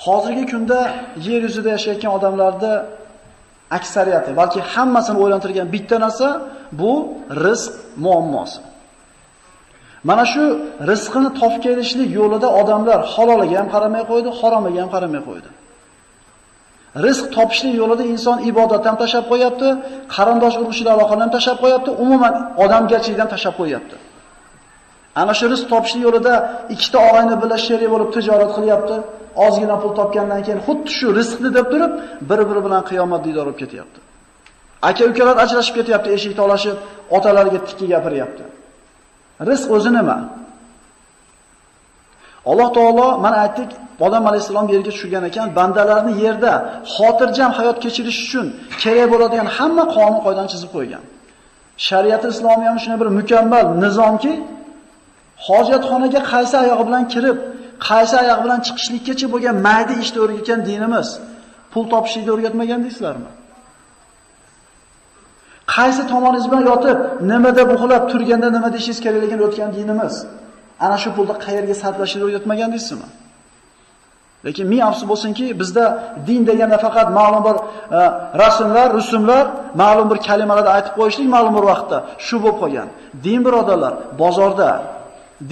Hozirgi kunda yer yuzida yashayotgan odamlarda aksariyati, balki hammasini o'ylantirgan bitta narsa bu rizq muammosi. Mana shu rizqini topib kelishlik yo'lida odamlar haloliga ham qaramay qo'ydi, haromiga ham qaramay qo'ydi. Rizq topishlik yo'lida inson ibodatdan tashab qo'yapti, qarindosh urug'chilar aloqani ham tashab qo'yapti, umuman odamgarchilikdan tashab qo'yapti. Ana shu rizq topishlik yo'lida ikkita og'ayni bilan sherik bo'lib tijorat qilyapti. Ozgina pul topgandan keyin xuddi shu rizqni deb turib, bir-biri bilan qiyomat diydor bo'lib ketyapti. Aka-ukalar ajrashib ketyapti, eshik talashib, otalariga tikki gapiryapti. Rizq o'zi nima? Alloh taolo mana aytdik, odam alayhisalom yerga tushgan ekan, bandalarni yerda xotirjam hayot kechirish uchun kerak bo'ladigan hamma qonun qoidalarni chizib qo'ygan. Shariat islomiy ham shunday bir mukammal nizomki, hojatxonaga qaysi oyog'i bilan kirib, qaysi oyog'i bilan chiqishlikkacha bo'lgan mayda ishni o'rgatgan dinimiz, pul topishlikni o'rgatmagan deysizlarmi? Qaysi tomoningiz bilan yotib, nimada buxlab turganda nima deyishingiz kerakligini o'tgan dinimiz, ana shu pulni qayerga sarflashni o'rgatmagan deysizmi? Lekin ming afsus bo'lsinki, bizda din deganda faqat ma'lum bir rusumlar, ma'lum bir kalimalarda aytib qo'yishlik ma'lum bir vaqtda shu bo'lib qolgan. Din birodarlar, bozorda,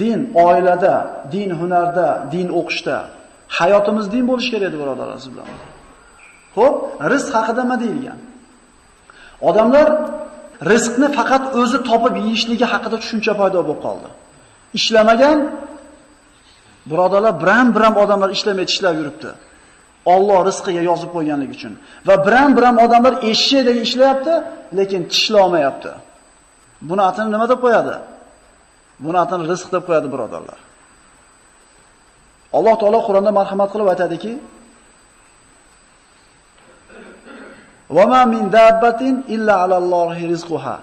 din oilada, din hunarda, din o'qishda, hayotimiz din bo'lish kerak edi birodarlar siz bilan. Xo'p, rizq haqida nima deyilgan? Odamlar rizqni faqat o'zi topib yeyishligi haqida tushuncha paydo bo'lib qoldi. Ishlamagan birodarlar biram odamlar ishlamay tishlab yuribdi. Alloh rizqiga yozib qo'yganligi uchun. Va biram odamlar eshakdek ishlayapti, lekin tishlolmayapti. Buni atini nima deb qo'yadi? Buni atini rizq deb qo'yadi birodarlar. Alloh taolo Qur'onda marhamat qilib aytadiki: "Va ma min dabbatin illa alallohi rizquha."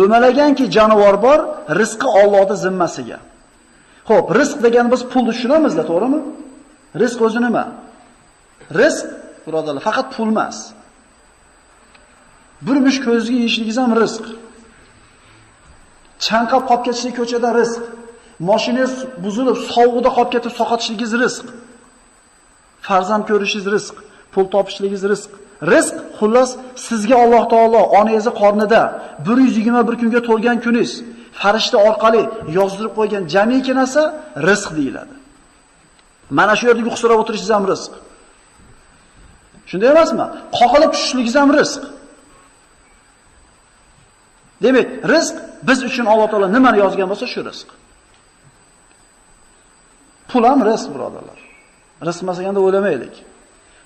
O'malaganki jonivor bor, rizqi Allohning zimmasiga. Xo'p, rizq degan biz pulni tushunamizda, to'g'rimi? Rizq o'zi nima? Rizq, birodarlar, faqat pul emas. Bir mush ko'zga yeyishligingiz ham rizq. Chanqab qolib ketishlik ko'chada rizq. Mashinangiz buzilib, sovuqda qolib ketib soqotishligingiz rizq. Farzand ko'rishingiz rizq, pul topishligingiz rizq. Rizq xullas sizga Alloh taolo onangizni qornida 121 kunga to'lgan kuningiz farishta orqali yozdirib qo'ygan jamiki narsa rizq deyiladi. Mana shu yerda yuqsirab o'tirishingiz ham rizq. Shunday emasmi? Qoqilib tushishligingiz ham rizq. Demak, rizq biz uchun Alloh taolo nimani yozgan bo'lsa shu rizq. Pul ham rizq birodarlar. Rizq masaganda o'ylamaylik.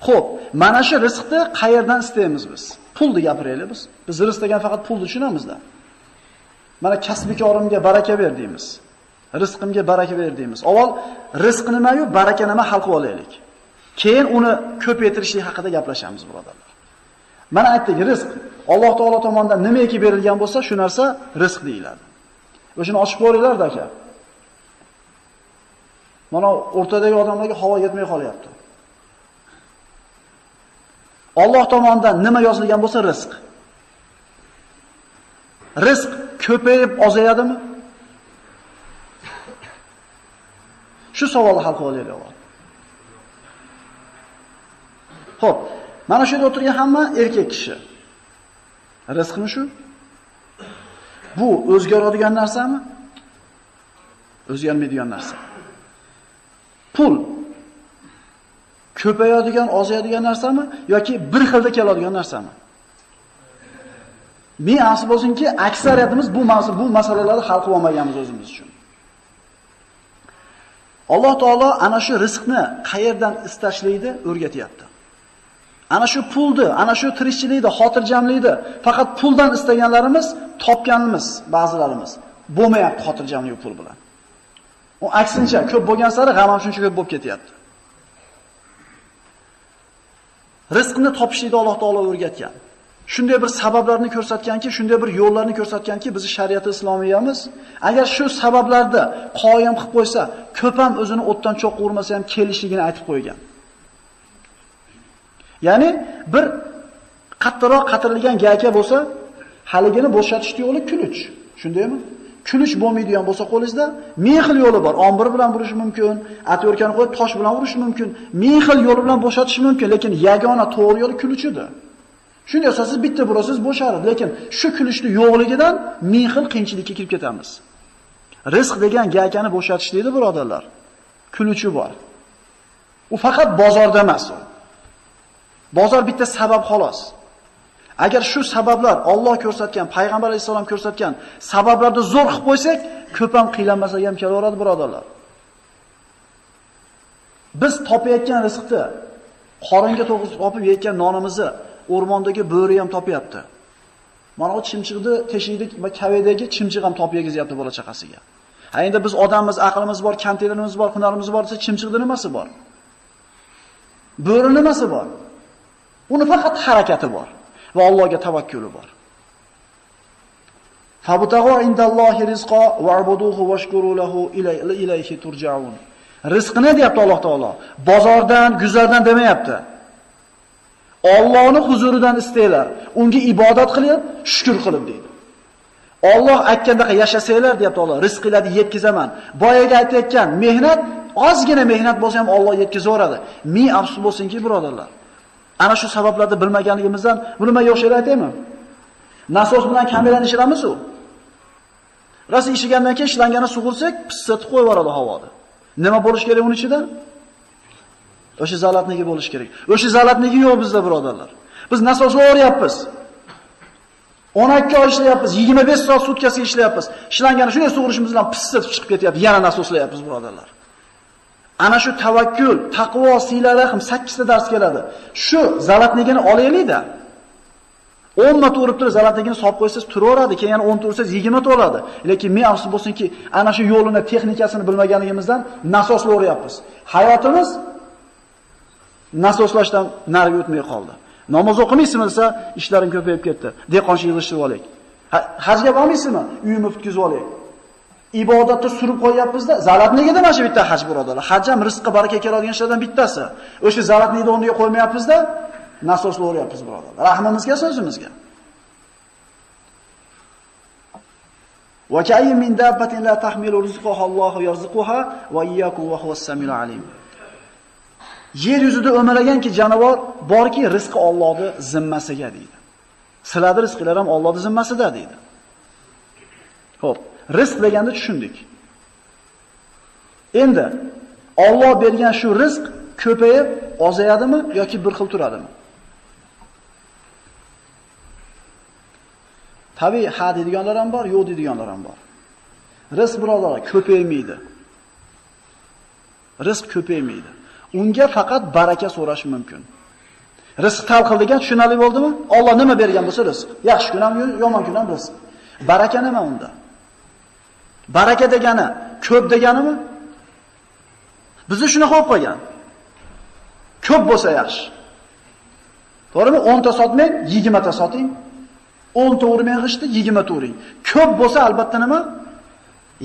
Xo'p, mana shu rizqni qayerdan istaymiz biz? Pulni gapiraylik biz. Biz rizq degan faqat pulni tushunamizda. Mana kasb-korimga baraka ber deymiz. Rizqimga baraka ber deymiz. Avval rizq nima-yu, baraka nima hal qilib olaylik. Keyin uni ko'paytirishlik haqida gaplashamiz birodarlar. Mana aytdik, rizq Alloh taolo tomonidan nimaiki berilgan bo'lsa, shu narsa rizq deyiladi. O'shini ochib ko'ringlar aka. Mana o'rtadagi odamlarga havo yetmay qolyapti. Alloh tomonidan nima yozilgan bo'lsa rizq. Rizq ko'payib ozayadimi? Shu savolni hal qilib olaylik avval. Xo'p, mana shu yerda o'tirgan hamma erkak kishi. Rizqmi shu? Bu o'zgaradigan narsami? O'zgarmaydigan narsa. Pul ko'payadigan, ozayadigan narsami yoki bir xilda keladigan narsami? Men asl bo'lsinki, aksariyatimiz bu masalalarni hal qilib olmaganmiz o'zimiz uchun. Alloh taolo ana shu rizqni qayerdan istashlikni o'rgatyapti. Ana shu pulni, ana shu tirikchilikni, xotirjamlikni faqat puldan istaganlarimiz, topganimiz ba'zilarimiz bo'lmayapti xotirjamlik pul bilan. U aksincha ko'p bo'lgan sari g'am ham shuncha ko'p bo'lib ketyapti. Rizqni topishlikni Alloh taolo o'rgatgan. Shunday bir sabablarni ko'rsatganki, shunday bir yo'llarni ko'rsatganki, bizning shariat islomiyamiz agar shu sabablarda qoyim qilib qo'ysa, ko'p ham o'zini o'tdan cho'q urmasa ham kelishligini aytib qo'ygan. Ya'ni bir qattiqroq qatirilgan gayka bo'lsa, haligini bo'shatishning yo'li kuluch. Shundaymi? Kulich bo'lmaydigan bo'lsa qo'lingizda, ming xil yo'li bor. Ombir bilan urish mumkin, atyorkani qo'yib tosh bilan urish mumkin, ming xil yo'l bilan bo'shatish mumkin, lekin yagona to'g'ri yo'l kulichidir. Shunday siz bitta burasiz bo'shardi, lekin shu kulishni yo'qligidan ming xil qiyinchilikka kirib ketamiz. Rizq degan gaykani bo'shatish deydi, birodarlar. Kuluchi bor. U faqat bozorda emas. Bozor bitta sabab xolos. Agar shu sabablar Alloh ko'rsatgan, payg'ambar alayhisalom ko'rsatgan sabablarni zo'r qilib qo'ysak, ko'p ham qiylanmasa ham kelaveradi, birodarlar. Biz topayotgan rizqni, qoringa to'g'ri topib yeyotgan nonimizni o'rmondagi bo'ri ham topyapti. Mana o chimchiqni teshikda va kavedagi chimchiq ham topib yegizyapti bola chaqasiga. Ha endi biz odammiz, aqlimiz bor, kamchiliklarimiz bor, hunarimiz bor desa chimchiqning nimasi bor? Bo'ri nimasi bor? Uni faqat harakati bor va Allohga tavakkuli bor. Fabutaghu indallohi rizqa wa'buduhu washkuru lahu ilayhi turja'un. Rizqni deyapti Alloh taolo. Bozordan, guzardan demayapti. Allohning huzuridan istanglar, unga ibodat qilib, shukr qilib deydi. Alloh aytgandaqa yashasanglar deyapti Alloh, rizqinglarni yetkizaman. Boyaga aytayotgan mehnat, ozgina mehnat bo'lsa ham Alloh yetkizaveradi. Ming afsus bo'lsinki, birodarlar. Ana shu sabablarni bilmaganligimizdan buni yo'qshaylar aytaymi? Nasos bilan kamerani ishiramiz u. Rasi ishigandan keyin ishlangani sug'ursak, pissatib qo'yib yuboradi havoda. Nima bo'lish kerak uning ichida? O'sha zalatniki bo'lish kerak. O'sha zalatniki yo'q bizda, birodarlar. Biz nasosni o'ryapmiz. 12 oy ishlayapmiz, 25 soat sutkasiga ishlayapmiz. Ishlangani shunday sug'urishimiz bilan pissatib chiqib ketyapti. Yana nasoslayapmiz, birodarlar. Ana shu tavakkul, taqvo, siylar ham 8 ta dars keladi. Shu zalatnigini olaylik-da. 10 marta urib turib zalatnigini solib qo'ysangiz turaveradi, keyin yana 10 ta ursangiz 20 ta oladi. Lekin men afsus bo'lsinki, ana shu yo'lini, texnikasini bilmaganligimizdan nasoslar o'ryapmiz. Hayotimiz nasoslashdan nariga o'tmay qoldi. Namoz o'qimaysizmi desa, ishlarim ko'payib ketdi. Dehqonchilik yig'ishtirib olaylik. Hajga bormaysizmi? Uyimni tutkizib olaylik. Ibodatni surib qo'yapmiz-da, zalatnigida mana shu bitta haj birodarlar. Haj ham rizqqa baraka keladigan ishlardan bittasi. O'sha zalatnigini o'rniga qo'ymayapmiz-da, nasoslar o'ryapmiz, birodarlar. Rahmimizga, so'zimizga. Va ka'ayyin min dabbatin la tahmilu rizqaha Allohu yarzuquha va iyyakum va huwas samiul alim. Yer yuzida o'malaganki jonivor borki, rizqi Allohning zimmasiga deydi. Sizlarning rizqinglar ham Allohning zimmasida deydi. Xo'p, rizq deganni tushundik. Endi Alloh bergan shu rizq ko'payib ozayadimi yoki bir xil turadimi? Tabii ha deydiganlar ham bor, yo'q deydiganlar ham bor. Rizq birodarlar ko'paymaydi. Rizq ko'paymaydi. Unga faqat baraka so'rash mumkin. Rizq talqil degan tushunarli bo'ldimi? Alloh nima bergan bo'lsa rizq. Yaxshi kun ham, yomon kun ham rizq. Baraka nima unda? Baraka degani ko'p deganimi? Bizni shunaqa qo'yib qo'ygan. Ko'p bo'lsa yaxshi. To'g'rimi? 10 ta sotmang, 20 ta soting. 10 ta urmang g'ishti, 20 ta uring. Ko'p bo'lsa albatta nima?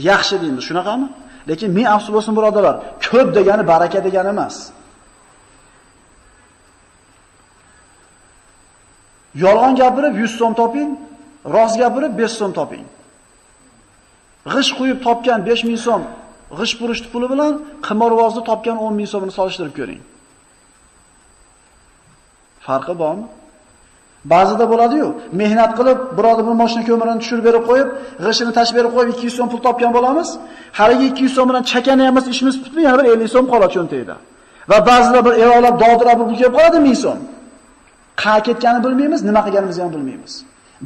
Yaxshi deymiz, shunaqami? Lekin men afsus bo'lsin birodarlar, ko'p degani baraka degani emas. Yolg'on gapirib 100 so'm toping, rost gapirib 5 so'm toping. G'ish qo'yib topgan 5000 so'm g'ish purishti puli bilan qimorvozni topgan 10000 so'mini solishtirib ko'ring. Farqi bormi? Ba'zida bo'ladi-yu, mehnat qilib, birodar bir mashina ko'mirini tushirib berib qo'yib, g'ishini tashib berib qo'yib 200 so'm pul topgan bo'lamiz. Haligi 200 so'm bilan chakanayamiz, ishimiz bitdi, yana bir 50 so'm qoladi cho'ntagida. Va ba'zida bir evolab dovdirab pul kelib qoladi 1000 so'm. Qayerga ketganini bilmaymiz, nima qilganimizni ham bilmaymiz.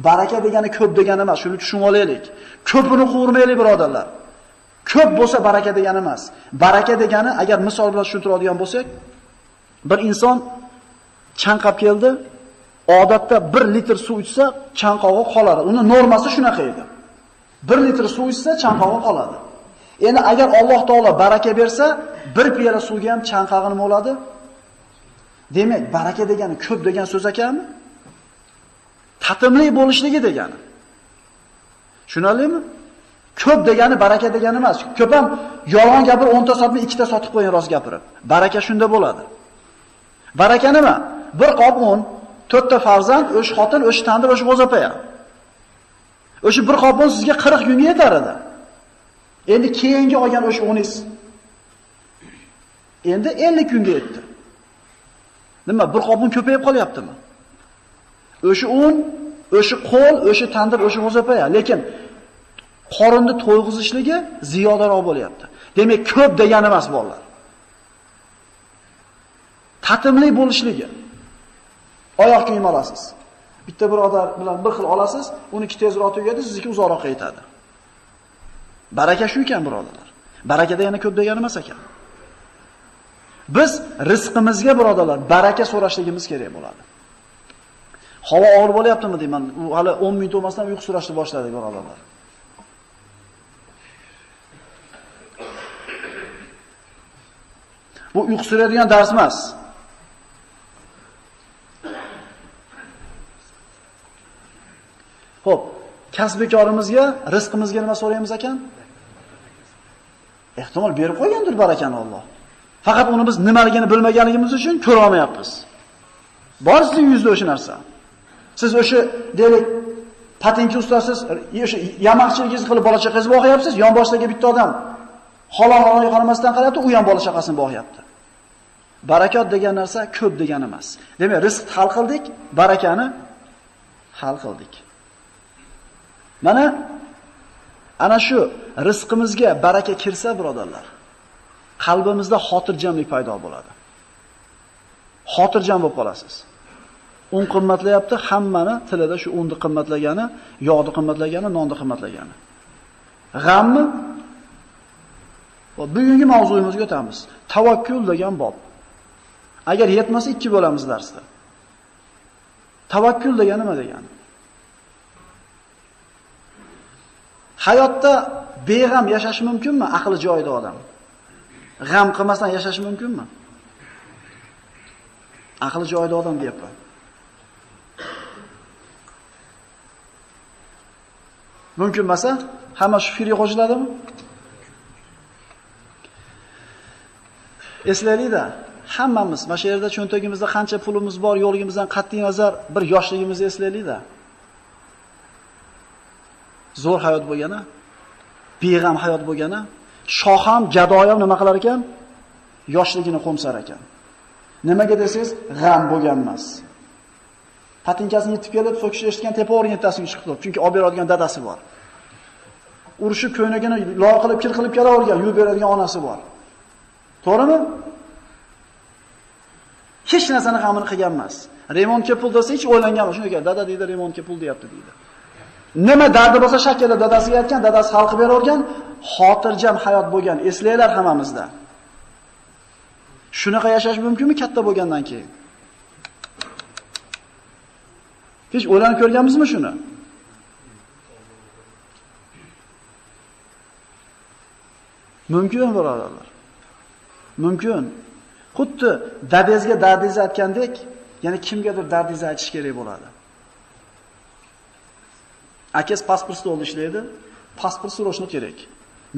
Baraka degani ko'p degani emas, shuni tushunib olaylik. Ko'pini quvurmaylik, birodarlar. Ko'p bo'lsa baraka degani emas. Baraka degani, agar misol bilan tushuntiradigan bo'lsak, bir inson chanqab keldi, odatda 1 litr suv ichsa, chanqog'i qoladi. Uni normasi shunaqa edi. 1 litr suv ichsa, chanqog'i qoladi. Endi agar Alloh taolo baraka bersa, 1 piyola suvga ham chanqog'i nima bo'ladi? Demak, baraka degani ko'p degan so'z ekanmi? Tatimli bo'lishligi degani. Tushunarlimi? Ko'p degani baraka degani emas. Ko'p ham yolg'on gapirib 10 ta sotmay 2 ta sotib qo'ying rost gapirib. Baraka shunda bo'ladi. Baraka nima? Bir qop un, 4 ta farzand, o'sha xotin, o'sha tandir, o'sha g'o'zapaya. O'sha bir qop un sizga 40 kunga yetar edi. Endi keyingi olgan o'sha uningiz endi 50 kunga yetdi. Nima, bir qopun ko'payib qolyaptimi? O'sha un, o'sha qo'l, o'sha tandir, o'sha g'o'zapaya, lekin qorinni to'yg'izishligi ziyodaroq bo'lyapti. Demak, ko'p degani emas bolalar. Tatimli bo'lishligi. Oyoq kiyim olasiz. Bitta birodar bilan bir xil olasiz, uniki tezroq tugadi, sizniki uzoqroq yetadi. Baraka shu ekan, birodarlar. Barakada yana ko'p degani emas ekan. Biz rizqimizga, birodarlar, baraka so'rashligimiz kerak bo'ladi. Havo og'ir bo'lyaptimi deyman. U hali 10 minut o'tmasdan uyqu surashni boshladi, birodarlar. Bu uyqu suradigan dars emas. Xo'p, kasb-bekorimizga, rizqimizga nima so'raymiz ekan? Ehtimol berib qo'ygandir barakani Alloh. Faqat uni biz nimaligini bilmaganligimiz uchun ko'ra olmayapmiz. Bor sizning yuzda o'sha narsa. Siz o'sha deylik patinki ustasiz, o'sha yamoqchiligingizni qilib bola chaqangizni boqyapsiz, yon boshdagi bitta odam halol-halolga qaramasdan qarayapti, u ham bola chaqasini boqyapti. Barakot degan narsa ko'p degani emas. Demak, rizq hal qildik, barakani hal qildik. Mana ana shu rizqimizga baraka kirsa, birodarlar, qalbimizda xotirjamlik paydo bo'ladi. Xotirjam bo'lib qolasiz. Un qimmatlayapti, hammani tilida shu unni qimmatlagani, yog'ni qimmatlagani, nonni qimmatlagani. G'ammi? Bugungi mavzuyimizga o'tamiz. Tavakkul degan bob. Agar yetmasa 2 bo'lamiz darsda. Tavakkul degani nima degani? Hayotda beg'am yashash mumkinmi? Aqli joyida odam. G'am qilmasdan yashash mumkinmi? Aqli joyida odam deyapman. Mumkin emas-a? Hamma shu fikriga qo'shiladimi? Eslaylik-da, hammamiz mana shu yerda cho'ntagimizda qancha pulimiz bor, yo'ligimizdan qat'iy nazar bir yoshligimizni eslaylik-da. Zo'r hayot bo'lgani, beg'am hayot bo'lgani, shoh ham, gado ham nima qilar ekan? Yoshligini qo'msar ekan. Nimaga desangiz, g'am bo'lgan emas. Patinkasini yetib kelib, so'kish eshitgan tepa o'rnitasiga chiqib, chunki olib beradigan dadasi bor. Urushib ko'ynagini loy qilib, kir qilib kelavergan, yuvib beradigan onasi bor. To'g'rimi? Hech narsani g'amini qilgan emas. Remontga pul desa hech o'ylangan emas. Shunday ekan, dada deydi, remontga pul deyapti deydi. Nima dardi bo'lsa shakilda dadasiga aytgan, dadasi hal qilib beravergan, xotirjam hayot bo'lgan, eslaylar hammamizda. Shunaqa yashash mumkinmi katta bo'lgandan keyin? Hech o'ylanib ko'rganmizmi shuni? Mumkin, birodarlar. Mumkin. Xuddi dadangizga dardingizni aytgandek, yana kimgadir dardingizni aytish kerak bo'ladi. Akangiz pasport stolida ishlaydi, pasport so'rashni kerak.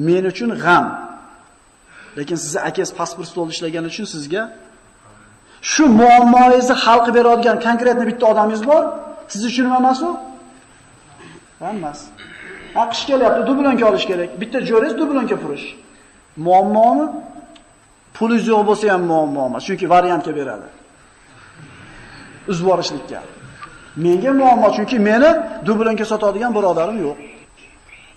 Men uchun g'am. Lekin siz akangiz pasport stolida ishlagani uchun sizga shu muammoingizni hal qilib beradigan konkretni bitta odamingiz bor. Siz uchun nima emas u? Emas. Qish kelyapti, dublanka olish kerak. Bitta jo'rangiz dublanka purish. Muammomi? Pulingiz yo'q bo'lsa ham muammo emas, chunki variantga beradi. Uzvorishlikka. Menga muammo, chunki meni dublanka sotadigan birodarim yo'q.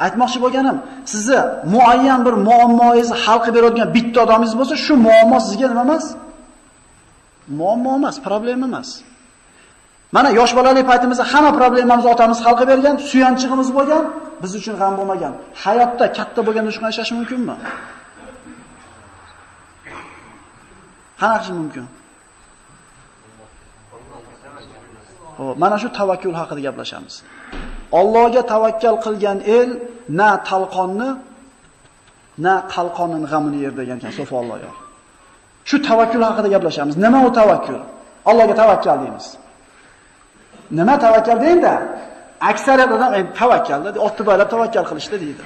Aytmoqchi bo'lganim, sizni muayyan bir muammoingizni hal qilib beradigan bitta odamingiz bo'lsa, shu muammo sizga nima emas? Muammo emas, problema emas. Mana yosh bolalik paytimizda hamma problemamizni otamiz hal qilib bergan, suyanchig'imiz bo'lgan, biz uchun g'am bo'lmagan. Hayotda katta bo'lganda shunday yashash mumkinmi? Qanaqa mumkin? Xo'p, mana shu tavakkul haqida gaplashamiz. Allohga tavakkal qilgan el na talqonni, na qalqonning g'amini yer degan ekan So'fi Alloh. Shu tavakkul haqida gaplashamiz. Nima u tavakkul? Allohga tavakkal deymiz. Nima tavakkal deydi? Aksariyat odam tavakkal dedi, otni baylab tavakkal qilishdi deydi.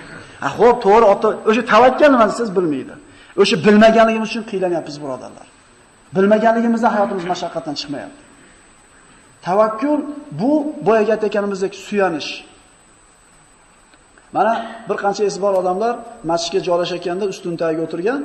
Xo'p, to'g'ri, o'sha tavakkal nima siz bilmaydi. O'sha bilmaganligimiz uchun qiylanyapmiz, birodarlar. Bilmaganligimizda hayotimiz mashaqqatdan chiqmayapti. Tavakkul bu boyaga aytganimizdek suyanish. Mana bir qancha esi bor odamlar masjidga joylashayotganda ustun tagiga o'tirgan,